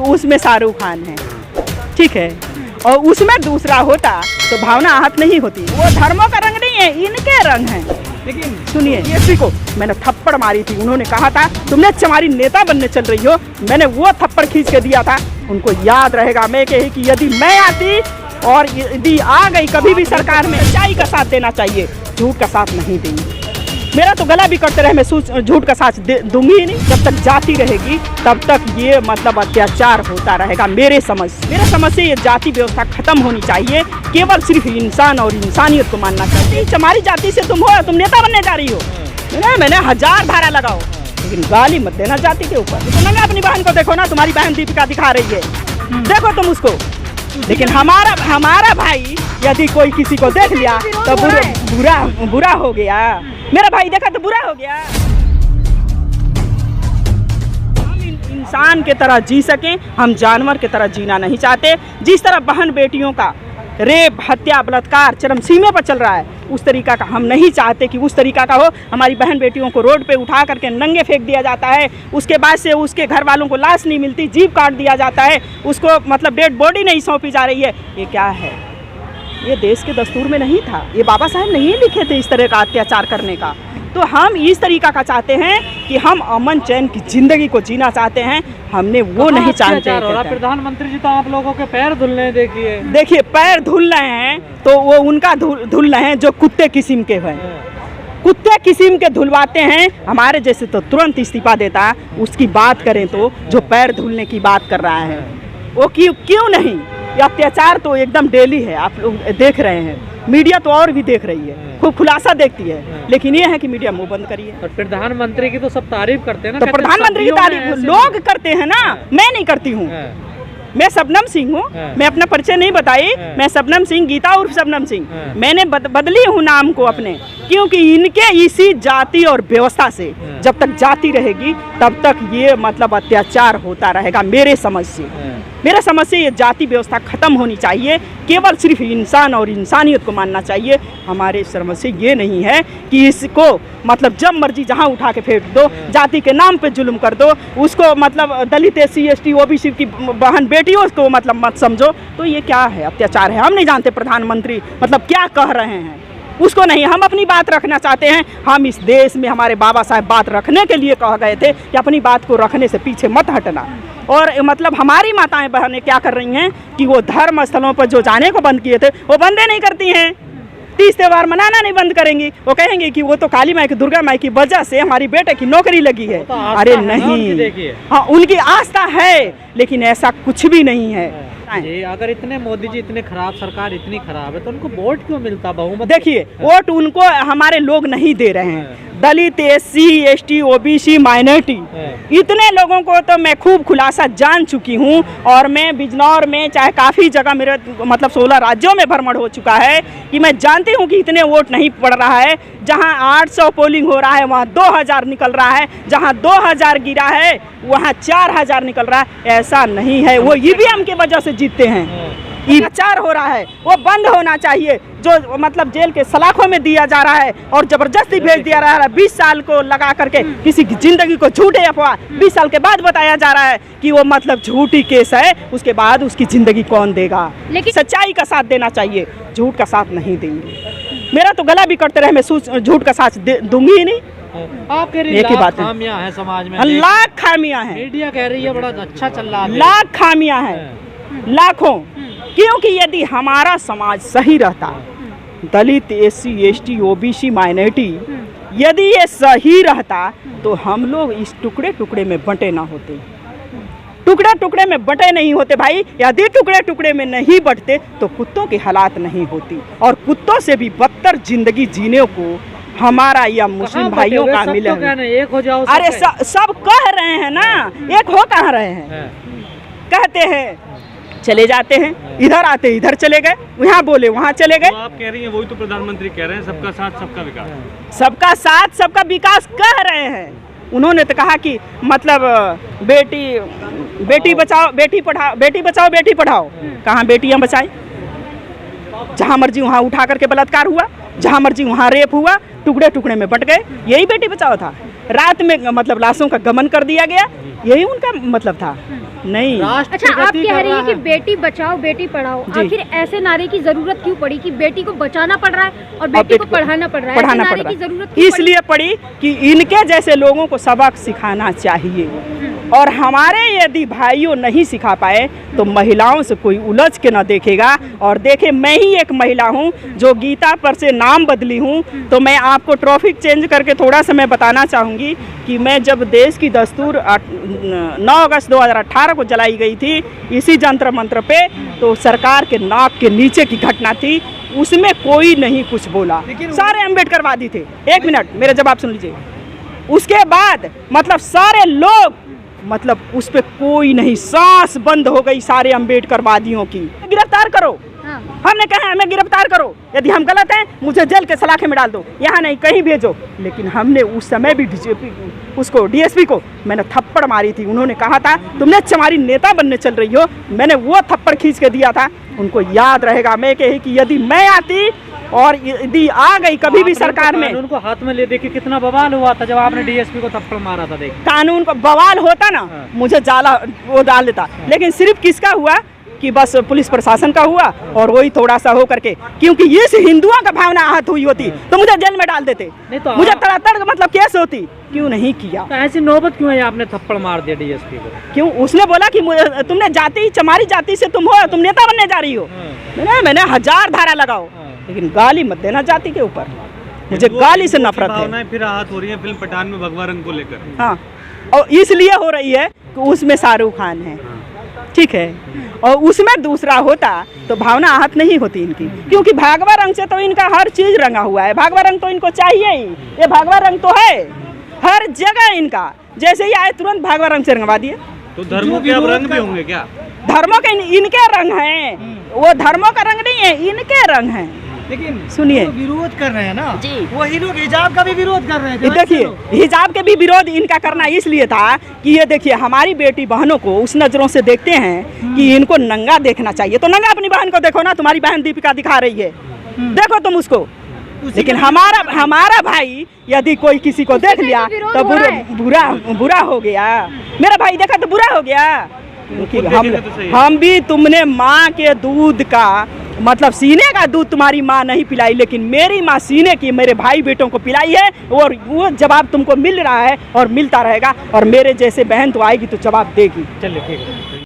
उसमें शाहरुख खान है, ठीक है, और उसमें दूसरा होता तो भावना आहत नहीं होती। वो धर्मों का रंग नहीं है, इनके रंग हैं। लेकिन सुनिए, इसी को मैंने थप्पड़ मारी थी, उन्होंने कहा था तुमने हमारी नेता बनने चल रही हो, मैंने वो थप्पड़ खींच के दिया था। उनको याद रहेगा मैं कही कि यदि मैं आती और यदि आ गई कभी भी सरकार में, सच्चाई का साथ देना चाहिए, झूठ का साथ नहीं देंगे। मेरा तो गला भी कटते रहे, मैं झूठ का साथ दूंगी ही नहीं। जब तक जाति रहेगी तब तक ये मतलब अत्याचार होता रहेगा। मेरे समझ से ये जाति व्यवस्था खत्म होनी चाहिए। केवल सिर्फ इंसान और इंसानियत को मानना चाहिए। हमारी जाति से तुम हो, तुम नेता बनने जा रही हो, मैंने 1000 धारा लगाओ, लेकिन गाली मत देना जाति के ऊपर। तो ना अपनी बहन को देखो ना, तुम्हारी बहन दीपिका दिखा रही है, देखो तुम उसको। लेकिन हमारा भाई यदि कोई किसी को देख लिया तो बुरा हो गया। मेरा भाई देखा तो बुरा हो गया। हम इंसान के तरह जी सकें, हम जानवर के तरह जीना नहीं चाहते। जिस तरह बहन बेटियों का रेप, हत्या, बलात्कार चरम सीमा पर चल रहा है, उस तरीका का हम नहीं चाहते कि उस तरीका का हो। हमारी बहन बेटियों को रोड पे उठा करके नंगे फेंक दिया जाता है, उसके बाद से उसके घर वालों को लाश नहीं मिलती, जीभ काट दिया जाता है, उसको मतलब डेड बॉडी नहीं सौंपी जा रही है। ये क्या है? ये देश के दस्तूर में नहीं था, ये बाबा साहब नहीं लिखे थे इस तरह का अत्याचार करने का। तो हम इस तरीका का चाहते हैं कि हम अमन चैन की जिंदगी को जीना चाहते हैं, हमने वो नहीं चाहते। प्रधानमंत्री जी तो आप लोगों के पैर धुल रहे हैं, देखिए पैर धुल रहे हैं तो वो उनका धुल रहे हैं जो कुत्ते किस्म के हैं, कुत्ते किस्म के धुलवाते हैं। हमारे जैसे तो तुरंत इस्तीफा देता। उसकी बात करें तो जो पैर धुलने की बात कर रहा है वो क्यों नहीं? ये अत्याचार तो एकदम डेली है, आप लोग देख रहे हैं, मीडिया तो और भी देख रही है, खूब खुलासा देखती है, लेकिन ये है कि मीडिया मुंह बंद करिए। और प्रधानमंत्री की तो सब तारीफ करते हैं ना, तो प्रधानमंत्री की तारीफ लोग करते हैं ना, मैं नहीं करती हूँ। मैं शबनम सिंह हूँ, मैं अपना परिचय नहीं बताई, मैं शबनम सिंह, गीता उर्फ शबनम सिंह। मैंने बदली हूँ नाम को अपने, क्योंकि इनके इसी जाति और व्यवस्था से जब तक जाति रहेगी तब तक ये मतलब अत्याचार होता रहेगा। मेरे समझ से ये जाति व्यवस्था खत्म होनी चाहिए। केवल सिर्फ इंसान और इंसानियत को मानना चाहिए। हमारे समझ से ये नहीं है कि इसको मतलब जब मर्जी जहाँ उठा के फेंक दो, जाति के नाम पे जुल्म कर दो, उसको मतलब दलित, SC, ST, OBC की बहन बेटियों को मतलब मत समझो। तो ये क्या है? अत्याचार है। हम नहीं जानते प्रधानमंत्री मतलब क्या कह रहे हैं, उसको नहीं। हम अपनी बात रखना चाहते हैं। हम इस देश में हमारे बाबा साहब बात रखने के लिए कह गए थे कि अपनी बात को रखने से पीछे मत हटना। और मतलब हमारी माताएं बहनें क्या कर रही हैं कि वो धर्म स्थलों पर जो जाने को बंद किए थे वो बंदे नहीं करती हैं। तीज त्योहार मनाना नहीं बंद करेंगी। वो कहेंगे कि वो तो काली माई की, दुर्गा माई की वजह से हमारी बेटे की नौकरी लगी है। तो अरे नहीं, हाँ उनकी आस्था है, लेकिन ऐसा कुछ भी नहीं है। अगर इतने मोदी जी इतने खराब, सरकार इतनी खराब है, तो उनको वोट क्यों मिलता? बहुमत देखिए, वोट उनको हमारे लोग नहीं दे रहे हैं। दलित, SC, ST, OBC, माइनॉरिटी, इतने लोगों को तो मैं खूब खुलासा जान चुकी हूँ। और मैं बिजनौर में चाहे काफ़ी जगह मेरे मतलब 16 राज्यों में भ्रमण हो चुका है कि मैं जानती हूँ कि इतने वोट नहीं पड़ रहा है। जहाँ 800 पोलिंग हो रहा है वहाँ 2000 निकल रहा है, जहाँ 2000 गिरा है वहाँ 4000 निकल रहा है। ऐसा नहीं है, वो EVM की वजह से जीतते हैं। अत्याचार हो रहा है, वो बंद होना चाहिए। जो मतलब जेल के सलाखों में दिया जा रहा है और जबरदस्ती भेज दिया रहा है, 20 साल को लगा करके किसी की जिंदगी को झूठे अफवाह 20 साल के बाद बताया जा रहा है कि वो मतलब झूठी केस है, उसके बाद उसकी जिंदगी कौन देगा? लेकिन सच्चाई का साथ देना चाहिए, झूठ का साथ नहीं देंगे। मेरा तो गला भी कटते रहे, मैं झूठ का साथ दूंगी ही नहीं। आप कह रही हैं लाख खामियां हैं समाज में, लाख खामियां हैं। मीडिया कह रही है बड़ा अच्छा चल रहा है, लाख खामियां हैं, लाखों। क्योंकि यदि हमारा समाज सही रहता, दलित, SC, ST, OBC, माइनॉरिटी यदि ये सही रहता तो हम लोग इस टुकड़े टुकड़े में बंटे ना होते, टुकड़े टुकड़े में बंटे नहीं होते भाई। यदि टुकड़े टुकड़े में नहीं बंटते तो कुत्तों की हालात नहीं होती, और कुत्तों से भी बदतर जिंदगी जीने को हमारा या मुस्लिम भाइयों का मिले। एक हो जाओ। अरे सब कह रहे हैं ना, एक हो कहाँ रहे हैं? कहते हैं चले जाते हैं, इधर आते इधर चले गए, यहाँ बोले वहाँ चले गए। तो आप कह रही हैं, वही तो प्रधानमंत्री कह रहे हैं, सबका साथ सबका विकास। सबका साथ सबका विकास कह रहे हैं। उन्होंने तो कहा कि मतलब बेटी बचाओ बेटी पढ़ाओ, बेटी बचाओ बेटी पढ़ाओ। कहाँ बेटियाँ बचाई? जहाँ मर्जी वहाँ उठा करके बलात्कार हुआ, जहाँ मर्जी वहाँ रेप हुआ, टुकड़े टुकड़े में बंट गए। यही बेटी बचाओ था। रात में मतलब लाशों का गमन कर दिया गया, यही उनका मतलब था। नहीं। राष्ट्र अच्छा, आप प्रगति कह कर रही रहा हैं कि है। बेटी बचाओ बेटी पढ़ाओ, जी। आखिर ऐसे नारे की जरूरत क्यों पड़ी कि बेटी को बचाना पड़ रहा है और बेटी को पढ़ाना पड़ रहा है? पढ़ाना ऐसे पड़ नारे रहा की जरूरत है क्यों इसलिए पड़ी कि इनके जैसे लोगों को सबक सिखाना चाहिए, और हमारे यदि भाइयों नहीं सिखा पाए तो महिलाओं से कोई उलझ के न देखेगा। और देखे, मैं ही एक महिला हूँ जो गीता पर से नाम बदली हूँ, तो मैं आपको ट्रैफिक चेंज करके थोड़ा सा मैं बताना चाहूँगी कि मैं जब देश की दस्तूर 9 अगस्त 2018 को जलाई गई थी इसी जंतर मंत्र पे, तो सरकार के नाक के नीचे की घटना थी, उसमें कोई नहीं कुछ बोला, सारे अम्बेडकरवादी थे। एक मिनट मेरा जवाब सुन लीजिए। उसके बाद मतलब सारे लोग, मतलब उस पर कोई नहीं, सांस बंद हो गई सारे अम्बेडकरवादियों की। गिरफ्तार करो, हाँ। हमने कहा हमें गिरफ्तार करो, यदि हम गलत हैं मुझे जेल के सलाखे में डाल दो, यहाँ नहीं कहीं भेजो। लेकिन हमने उस समय भी उसको डीएसपी को मैंने थप्पड़ मारी थी। उन्होंने कहा था तुमने चमारी नेता बनने चल रही हो, मैंने वो थप्पड़ खींच के दिया था। उनको याद रहेगा। मैं कही कि यदि मैं आती और यदि आ गई कभी भी सरकार में, उनको हाथ में ले देखिए कितना बवाल हुआ था जब आपने डीएसपी को थप्पड़ मारा था। देख, कानून को बवाल होता ना, मुझे जाला वो डाल देता। लेकिन सिर्फ किसका हुआ कि बस पुलिस प्रशासन का हुआ, और वही थोड़ा सा हो करके, क्योंकि इस हिंदुओं का भावना आहत हुई होती तो मुझे जेल में डाल देते, तो मुझे तड़ातड़ मतलब केस होती। क्यों नहीं किया? तो ऐसी नौबत क्यों है आपने थप्पड़ मार दिया डीएसपी को? क्यों? उसने बोला कि तुमने जाति, चमारी जाति से तुम हो, तुम नेता बनने जा रही हो। मैंने 1000 धारा लगाओ, लेकिन गाली मत देना जाति के ऊपर। मुझे गाली से नफरत है। फिर आहत हो रही है फिल्म पठान में भगवा रंग को लेकर। हाँ, और इसलिए हो रही है कि उसमें शाहरुख खान है, ठीक है, और उसमें दूसरा होता तो भावना आहत नहीं होती इनकी, क्योंकि भगवा रंग से तो इनका हर चीज रंगा हुआ है। भगवा रंग तो इनको चाहिए ही, ये भगवा रंग तो है हर जगह इनका। जैसे ही आए तुरंत भगवा रंग से रंगवा दिए। तो धर्मों के अब रंग भी होंगे क्या? धर्मों के इनके रंग हैं, वो धर्मों का रंग नहीं है, इनके रंग हैं। लेकिन सुनिए, विरोध कर रहे हैं ना जी, वही लोग हिजाब का भी विरोध कर रहे थे। देखिए, हिजाब के भी विरोध इनका करना इसलिए था कि ये देखिए हमारी बेटी बहनों को उस नजरों से देखते हैं कि इनको नंगा देखना चाहिए। तो नंगा अपनी बहन को देखो ना, तुम्हारी बहन दीपिका दिखा रही है, देखो तुम उसको। लेकिन हमारा भाई यदि कोई किसी को देख लिया तो बुरा हो गया। मेरा भाई देखा तो बुरा हो गया, क्योंकि हम भी तुमने माँ के दूध का मतलब सीने का दूध तुम्हारी माँ नहीं पिलाई, लेकिन मेरी माँ सीने की मेरे भाई बेटों को पिलाई है, और वो जवाब तुमको मिल रहा है और मिलता रहेगा। और मेरे जैसे बहन तो आएगी तो जवाब देगी। चलिए ठीक है।